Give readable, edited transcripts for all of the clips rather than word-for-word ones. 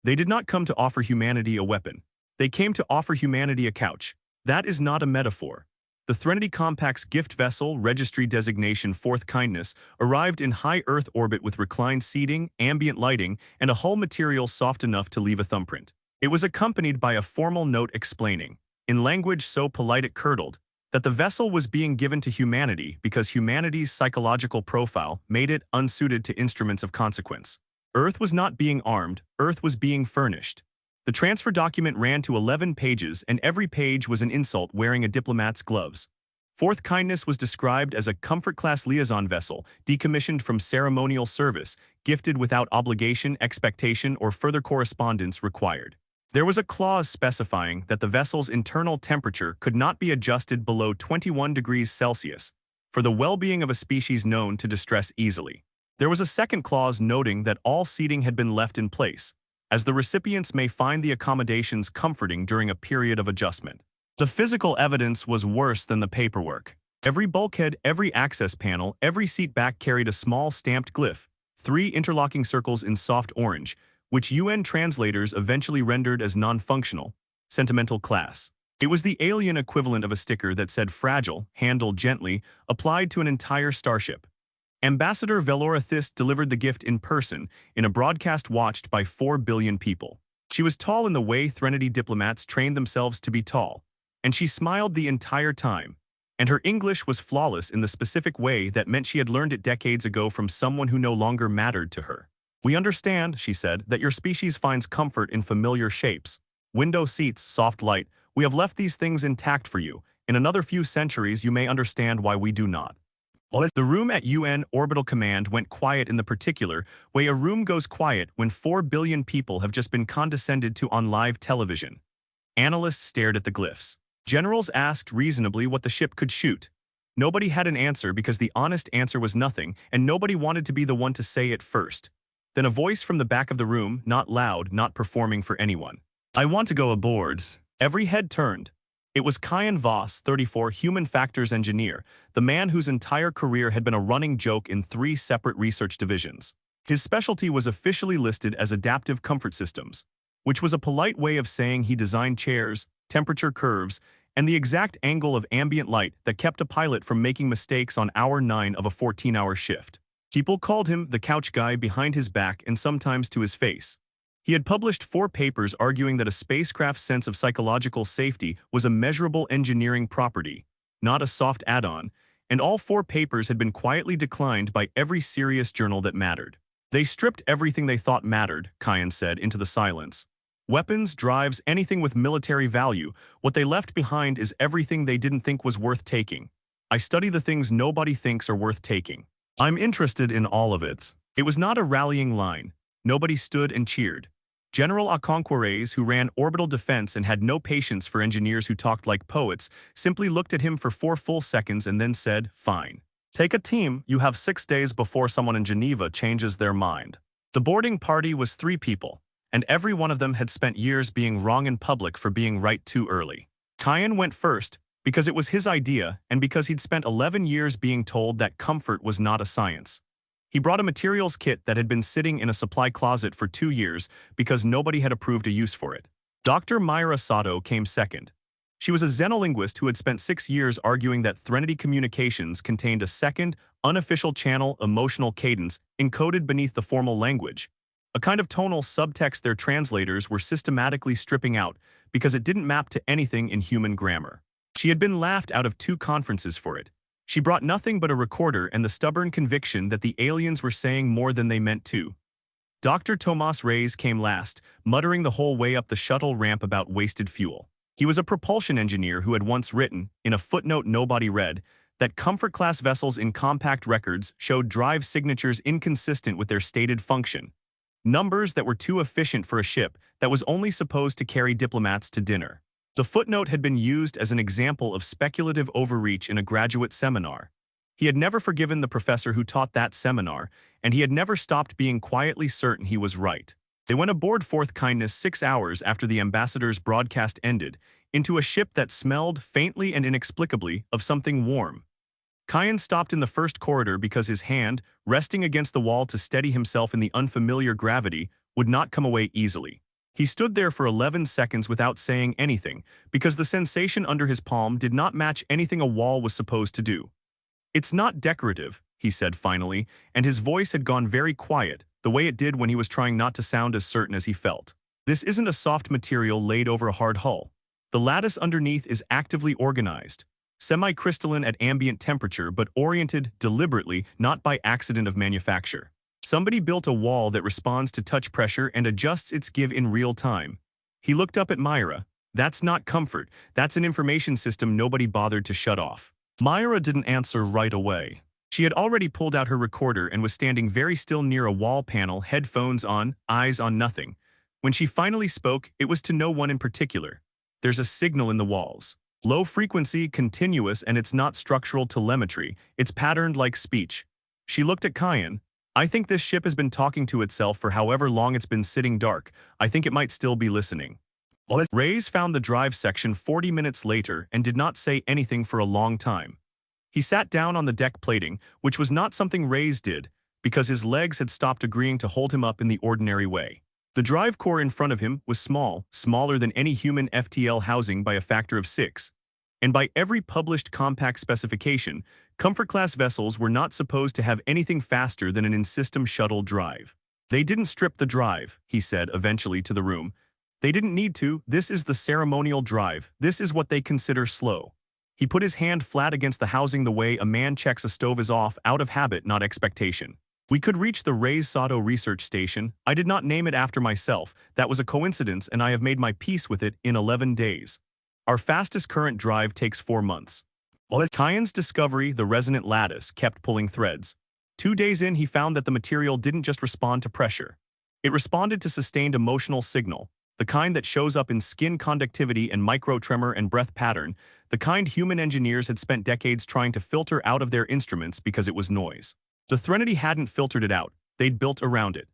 They did not come to offer humanity a weapon. They came to offer humanity a couch. That is not a metaphor. The Threnody Compact's gift vessel, registry designation Fourth Kindness, arrived in high Earth orbit with reclined seating, ambient lighting, and a hull material soft enough to leave a thumbprint. It was accompanied by a formal note explaining, in language so polite it curdled, that the vessel was being given to humanity because humanity's psychological profile made it unsuited to instruments of consequence. Earth was not being armed, Earth was being furnished. The transfer document ran to 11 pages, and every page was an insult wearing a diplomat's gloves. Fourth Kindness was described as a comfort-class liaison vessel, decommissioned from ceremonial service, gifted without obligation, expectation, or further correspondence required. There was a clause specifying that the vessel's internal temperature could not be adjusted below 21 degrees Celsius, for the well-being of a species known to distress easily. There was a second clause noting that all seating had been left in place, as the recipients may find the accommodations comforting during a period of adjustment. The physical evidence was worse than the paperwork. Every bulkhead, every access panel, every seat back carried a small stamped glyph, 3 interlocking circles in soft orange, which UN translators eventually rendered as non-functional, sentimental class. It was the alien equivalent of a sticker that said fragile, handled gently, applied to an entire starship. Ambassador Velora Thist delivered the gift in person, in a broadcast watched by 4 billion people. She was tall in the way Threnody diplomats trained themselves to be tall, and she smiled the entire time. And her English was flawless in the specific way that meant she had learned it decades ago from someone who no longer mattered to her. "We understand," she said, "that your species finds comfort in familiar shapes. Window seats, soft light, we have left these things intact for you. In another few centuries you may understand why we do not." The room at UN Orbital Command went quiet in the particular way a room goes quiet when 4 billion people have just been condescended to on live television. Analysts stared at the glyphs. Generals asked reasonably what the ship could shoot. Nobody had an answer because the honest answer was nothing, and nobody wanted to be the one to say it first. Then a voice from the back of the room, not loud, not performing for anyone. "I want to go aboard." Every head turned. It was Kian Voss, 34, human factors engineer, the man whose entire career had been a running joke in 3 separate research divisions. His specialty was officially listed as adaptive comfort systems, which was a polite way of saying he designed chairs, temperature curves, and the exact angle of ambient light that kept a pilot from making mistakes on hour 9 of a 14-hour shift. People called him the couch guy behind his back and sometimes to his face. He had published 4 papers arguing that a spacecraft's sense of psychological safety was a measurable engineering property, not a soft add-on, and all 4 papers had been quietly declined by every serious journal that mattered. "They stripped everything they thought mattered," Kian said into the silence. "Weapons, drives, anything with military value. What they left behind is everything they didn't think was worth taking. I study the things nobody thinks are worth taking. I'm interested in all of it." It was not a rallying line. Nobody stood and cheered. General Okonkwo, who ran orbital defense and had no patience for engineers who talked like poets, simply looked at him for 4 full seconds and then said, "Fine. Take a team, you have 6 days before someone in Geneva changes their mind." The boarding party was 3 people, and every one of them had spent years being wrong in public for being right too early. Kian went first, because it was his idea and because he'd spent 11 years being told that comfort was not a science. He brought a materials kit that had been sitting in a supply closet for 2 years because nobody had approved a use for it. Dr. Mira Sato came second. She was a xenolinguist who had spent 6 years arguing that Threnody communications contained a second, unofficial channel emotional cadence encoded beneath the formal language, a kind of tonal subtext their translators were systematically stripping out because it didn't map to anything in human grammar. She had been laughed out of 2 conferences for it. She brought nothing but a recorder and the stubborn conviction that the aliens were saying more than they meant to. Dr. Tomas Reyes came last, muttering the whole way up the shuttle ramp about wasted fuel. He was a propulsion engineer who had once written, in a footnote nobody read, that comfort-class vessels in compact records showed drive signatures inconsistent with their stated function. Numbers that were too efficient for a ship that was only supposed to carry diplomats to dinner. The footnote had been used as an example of speculative overreach in a graduate seminar. He had never forgiven the professor who taught that seminar, and he had never stopped being quietly certain he was right. They went aboard Fourth Kindness 6 hours after the ambassador's broadcast ended, into a ship that smelled, faintly and inexplicably, of something warm. Kian stopped in the first corridor because his hand, resting against the wall to steady himself in the unfamiliar gravity, would not come away easily. He stood there for 11 seconds without saying anything, because the sensation under his palm did not match anything a wall was supposed to do. "It's not decorative," he said finally, and his voice had gone very quiet, the way it did when he was trying not to sound as certain as he felt. "This isn't a soft material laid over a hard hull. The lattice underneath is actively organized, semi-crystalline at ambient temperature but oriented deliberately, not by accident of manufacture. Somebody built a wall that responds to touch pressure and adjusts its give in real time." He looked up at Mira. "That's not comfort, that's an information system nobody bothered to shut off." Mira didn't answer right away. She had already pulled out her recorder and was standing very still near a wall panel, headphones on, eyes on nothing. When she finally spoke, it was to no one in particular. "There's a signal in the walls. Low frequency, continuous, and it's not structural telemetry, it's patterned like speech." She looked at Kian. "I think this ship has been talking to itself for however long it's been sitting dark. I think it might still be listening." Reyes found the drive section 40 minutes later and did not say anything for a long time. He sat down on the deck plating, which was not something Reyes did, because his legs had stopped agreeing to hold him up in the ordinary way. The drive core in front of him was small, smaller than any human FTL housing by a factor of 6. And by every published compact specification, comfort-class vessels were not supposed to have anything faster than an in-system shuttle drive. "They didn't strip the drive," he said eventually to the room. "They didn't need to. This is the ceremonial drive. This is what they consider slow." He put his hand flat against the housing the way a man checks a stove is off, out of habit, not expectation. "We could reach the Mira Sato research station. I did not name it after myself. That was a coincidence, and I have made my peace with it in 11 days. Our fastest current drive takes 4 months." Kian's discovery, the resonant lattice, kept pulling threads. 2 days in, he found that the material didn't just respond to pressure. It responded to sustained emotional signal, the kind that shows up in skin conductivity and microtremor and breath pattern, the kind human engineers had spent decades trying to filter out of their instruments because it was noise. The Threnody hadn't filtered it out, they'd built around it.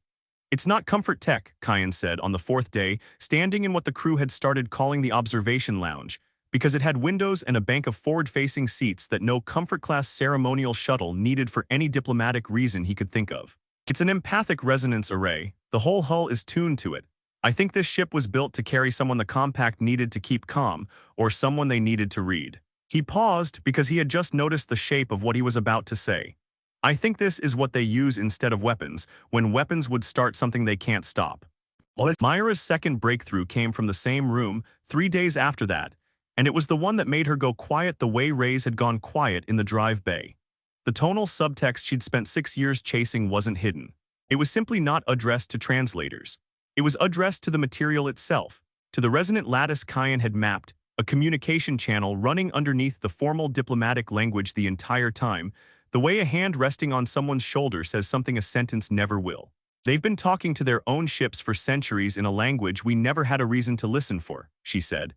"It's not comfort tech," Kian said on the 4th day, standing in what the crew had started calling the observation lounge, because it had windows and a bank of forward-facing seats that no comfort-class ceremonial shuttle needed for any diplomatic reason he could think of. "It's an empathic resonance array. The whole hull is tuned to it. I think this ship was built to carry someone the Compact needed to keep calm, or someone they needed to read." He paused because he had just noticed the shape of what he was about to say. "I think this is what they use instead of weapons, when weapons would start something they can't stop." Mira's second breakthrough came from the same room 3 days after that, and it was the one that made her go quiet the way Reyes had gone quiet in the drive bay. The tonal subtext she'd spent 6 years chasing wasn't hidden. It was simply not addressed to translators. It was addressed to the material itself, to the resonant lattice Kian had mapped, a communication channel running underneath the formal diplomatic language the entire time, the way a hand resting on someone's shoulder says something a sentence never will. "They've been talking to their own ships for centuries in a language we never had a reason to listen for," she said.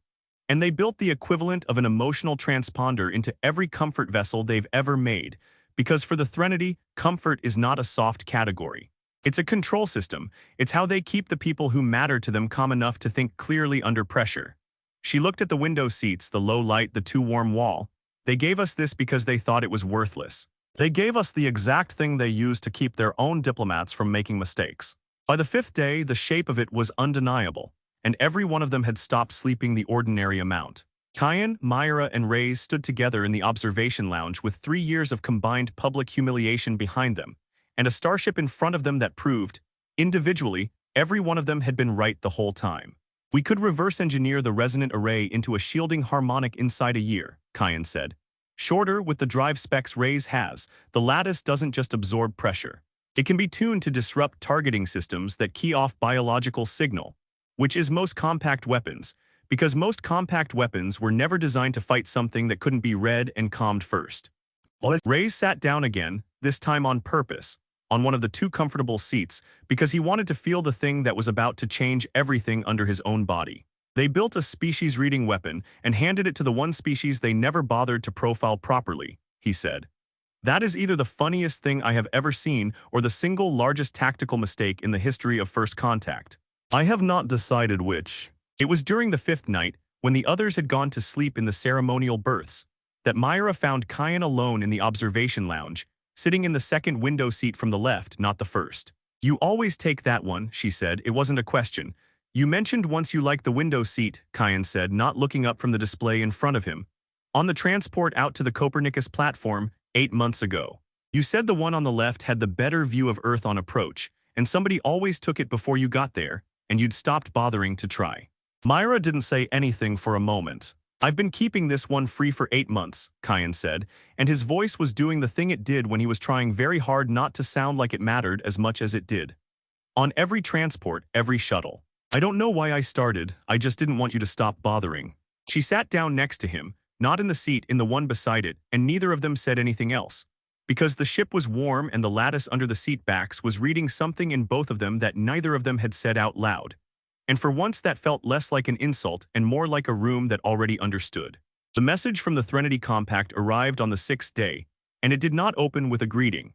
"And they built the equivalent of an emotional transponder into every comfort vessel they've ever made, because for the Threnody, comfort is not a soft category. It's a control system. It's how they keep the people who matter to them calm enough to think clearly under pressure." She looked at the window seats, the low light, the too warm wall. "They gave us this because they thought it was worthless. They gave us the exact thing they used to keep their own diplomats from making mistakes." By the 5th day, the shape of it was undeniable, and every one of them had stopped sleeping the ordinary amount. Kian, Mira, and Reyes stood together in the observation lounge with 3 years of combined public humiliation behind them, and a starship in front of them that proved, individually, every one of them had been right the whole time. "We could reverse engineer the resonant array into a shielding harmonic inside a year," Kian said. "Shorter with the drive specs Reyes has, the lattice doesn't just absorb pressure. It can be tuned to disrupt targeting systems that key off biological signal, which is most compact weapons, because most compact weapons were never designed to fight something that couldn't be read and calmed first." Reyes sat down again, this time on purpose, on one of the 2 comfortable seats, because he wanted to feel the thing that was about to change everything under his own body. "They built a species-reading weapon and handed it to the one species they never bothered to profile properly," he said. "That is either the funniest thing I have ever seen or the single largest tactical mistake in the history of First Contact. I have not decided which." It was during the 5th night, when the others had gone to sleep in the ceremonial berths, that Mira found Kian alone in the observation lounge, sitting in the second window seat from the left, not the first. "You always take that one," she said. "It wasn't a question. You mentioned once you liked the window seat, Kian said, not looking up from the display in front of him. On the transport out to the Copernicus platform, 8 months ago. You said the one on the left had the better view of Earth on approach, and somebody always took it before you got there, and you'd stopped bothering to try. Mira didn't say anything for a moment. I've been keeping this one free for 8 months, Kian said, and his voice was doing the thing it did when he was trying very hard not to sound like it mattered as much as it did. On every transport, every shuttle. I don't know why I started, I just didn't want you to stop bothering. She sat down next to him, not in the seat, in the one beside it, and neither of them said anything else. Because the ship was warm and the lattice under the seat backs was reading something in both of them that neither of them had said out loud. And for once that felt less like an insult and more like a room that already understood. The message from the Threnody Compact arrived on the 6th day, and it did not open with a greeting.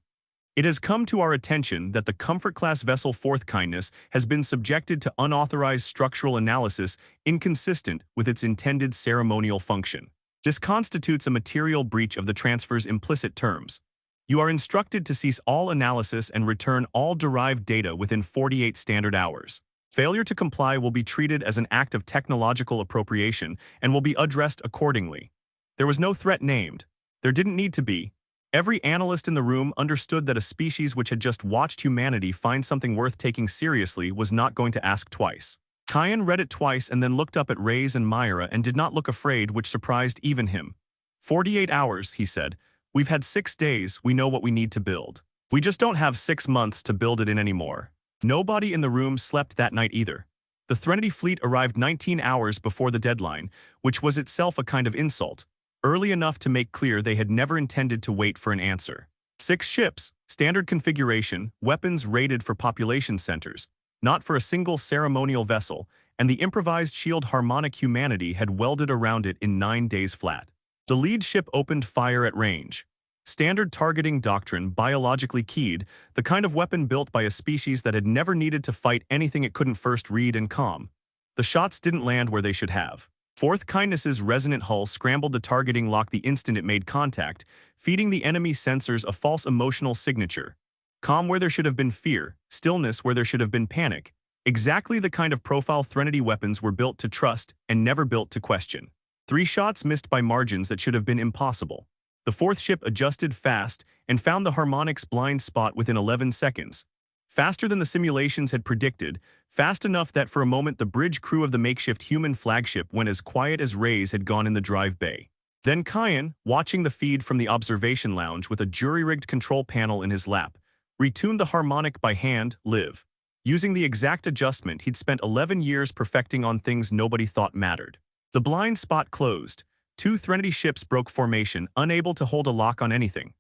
It has come to our attention that the comfort-class vessel Fourth Kindness has been subjected to unauthorized structural analysis inconsistent with its intended ceremonial function. This constitutes a material breach of the transfer's implicit terms. You are instructed to cease all analysis and return all derived data within 48 standard hours. Failure to comply will be treated as an act of technological appropriation and will be addressed accordingly. There was no threat named. There didn't need to be. Every analyst in the room understood that a species which had just watched humanity find something worth taking seriously was not going to ask twice. Kian read it twice and then looked up at Reyes and Mira and did not look afraid, which surprised even him. 48 hours, he said. We've had 6 days, we know what we need to build. We just don't have 6 months to build it in anymore. Nobody in the room slept that night either. The Threnody fleet arrived 19 hours before the deadline, which was itself a kind of insult. Early enough to make clear they had never intended to wait for an answer. 6 ships, standard configuration, weapons rated for population centers, not for a single ceremonial vessel, and the improvised shield harmonic humanity had welded around it in 9 days flat. The lead ship opened fire at range. Standard targeting doctrine, biologically keyed, the kind of weapon built by a species that had never needed to fight anything it couldn't first read and calm. The shots didn't land where they should have. Fourth Kindness's resonant hull scrambled the targeting lock the instant it made contact, feeding the enemy sensors a false emotional signature. Calm where there should have been fear, stillness where there should have been panic. Exactly the kind of profile Threnody weapons were built to trust and never built to question. 3 shots missed by margins that should have been impossible. The 4th ship adjusted fast and found the harmonics blind spot within 11 seconds. Faster than the simulations had predicted, fast enough that for a moment the bridge crew of the makeshift human flagship went as quiet as Reyes had gone in the drive bay. Then Kian, watching the feed from the observation lounge with a jury-rigged control panel in his lap, retuned the harmonic by hand, live. Using the exact adjustment he'd spent 11 years perfecting on things nobody thought mattered. The blind spot closed. 2 Threnody ships broke formation, unable to hold a lock on anything.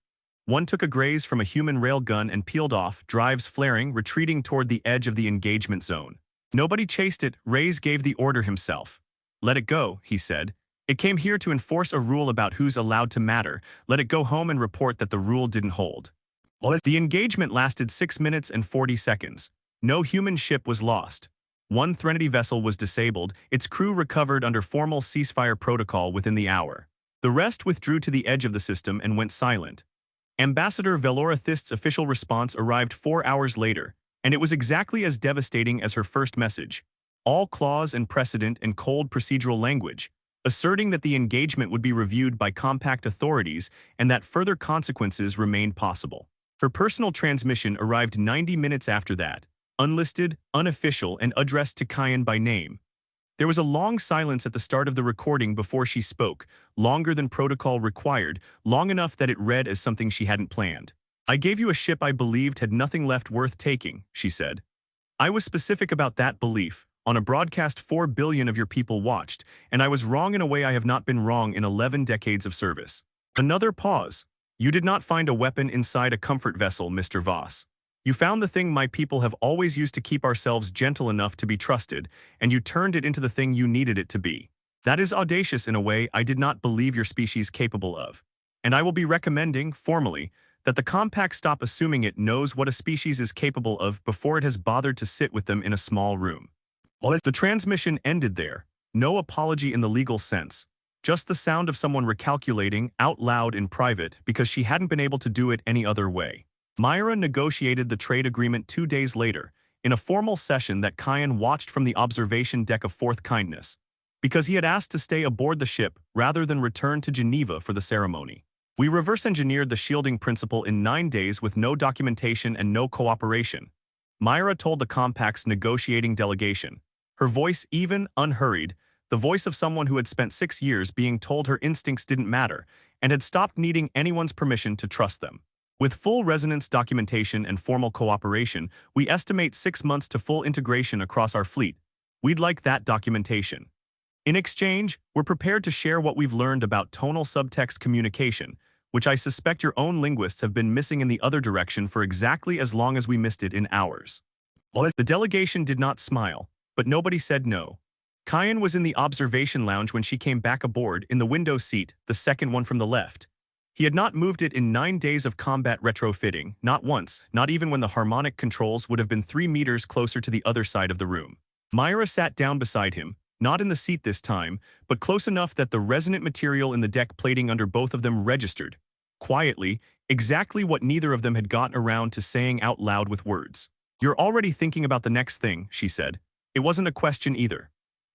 One took a graze from a human railgun and peeled off, drives flaring, retreating toward the edge of the engagement zone. Nobody chased it, Reyes gave the order himself. Let it go, he said. It came here to enforce a rule about who's allowed to matter. Let it go home and report that the rule didn't hold. The engagement lasted 6 minutes and 40 seconds. No human ship was lost. 1 Threnody vessel was disabled, its crew recovered under formal ceasefire protocol within the hour. The rest withdrew to the edge of the system and went silent. Ambassador Velora Thist's official response arrived 4 hours later, and it was exactly as devastating as her first message. All clause and precedent and cold procedural language, asserting that the engagement would be reviewed by compact authorities and that further consequences remained possible. Her personal transmission arrived 90 minutes after that, unlisted, unofficial, and addressed to Kian by name. There was a long silence at the start of the recording before she spoke, longer than protocol required, long enough that it read as something she hadn't planned. I gave you a ship I believed had nothing left worth taking, she said. I was specific about that belief. On a broadcast 4 billion of your people watched, and I was wrong in a way I have not been wrong in 11 decades of service. Another pause. You did not find a weapon inside a comfort vessel, Mr. Voss. You found the thing my people have always used to keep ourselves gentle enough to be trusted, and you turned it into the thing you needed it to be. That is audacious in a way I did not believe your species capable of. And I will be recommending, formally, that the Compact stop assuming it knows what a species is capable of before it has bothered to sit with them in a small room. The transmission ended there, no apology in the legal sense, just the sound of someone recalculating out loud in private because she hadn't been able to do it any other way. Mira negotiated the trade agreement 2 days later, in a formal session that Kian watched from the observation deck of Fourth Kindness, because he had asked to stay aboard the ship rather than return to Geneva for the ceremony. We reverse-engineered the shielding principle in 9 days with no documentation and no cooperation. Mira told the Compact's negotiating delegation, her voice even, unhurried, the voice of someone who had spent 6 years being told her instincts didn't matter and had stopped needing anyone's permission to trust them. With full resonance documentation and formal cooperation, we estimate 6 months to full integration across our fleet. We'd like that documentation. In exchange, we're prepared to share what we've learned about tonal subtext communication, which I suspect your own linguists have been missing in the other direction for exactly as long as we missed it in ours. The delegation did not smile, but nobody said no. Kian was in the observation lounge when she came back aboard in the window seat, the second one from the left. He had not moved it in 9 days of combat retrofitting, not once, not even when the harmonic controls would have been 3 meters closer to the other side of the room. Mira sat down beside him, not in the seat this time, but close enough that the resonant material in the deck plating under both of them registered, quietly, exactly what neither of them had gotten around to saying out loud with words. "You're already thinking about the next thing," she said. It wasn't a question either.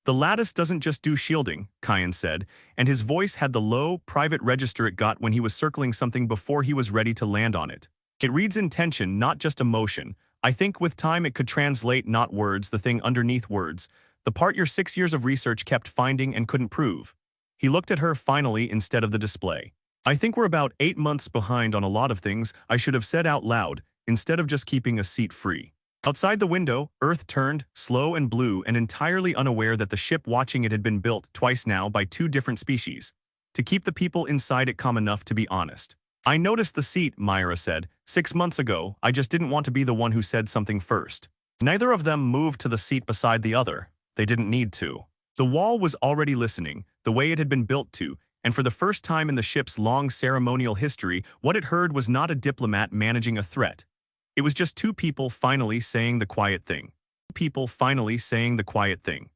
"The lattice doesn't just do shielding," Kian said, and his voice had the low, private register it got when he was circling something before he was ready to land on it. "It reads intention, not just emotion. I think with time it could translate not words, the thing underneath words, the part your 6 years of research kept finding and couldn't prove." He looked at her finally instead of the display. "I think we're about 8 months behind on a lot of things I should have said out loud, instead of just keeping a seat free." Outside the window, Earth turned, slow and blue and entirely unaware that the ship watching it had been built twice now by 2 different species. To keep the people inside it calm enough to be honest. "I noticed the seat," Mira said. 6 months ago, I just didn't want to be the one who said something first." Neither of them moved to the seat beside the other. They didn't need to. The wall was already listening, the way it had been built to, and for the first time in the ship's long ceremonial history, what it heard was not a diplomat managing a threat. It was just 2 people finally saying the quiet thing. People finally saying the quiet thing.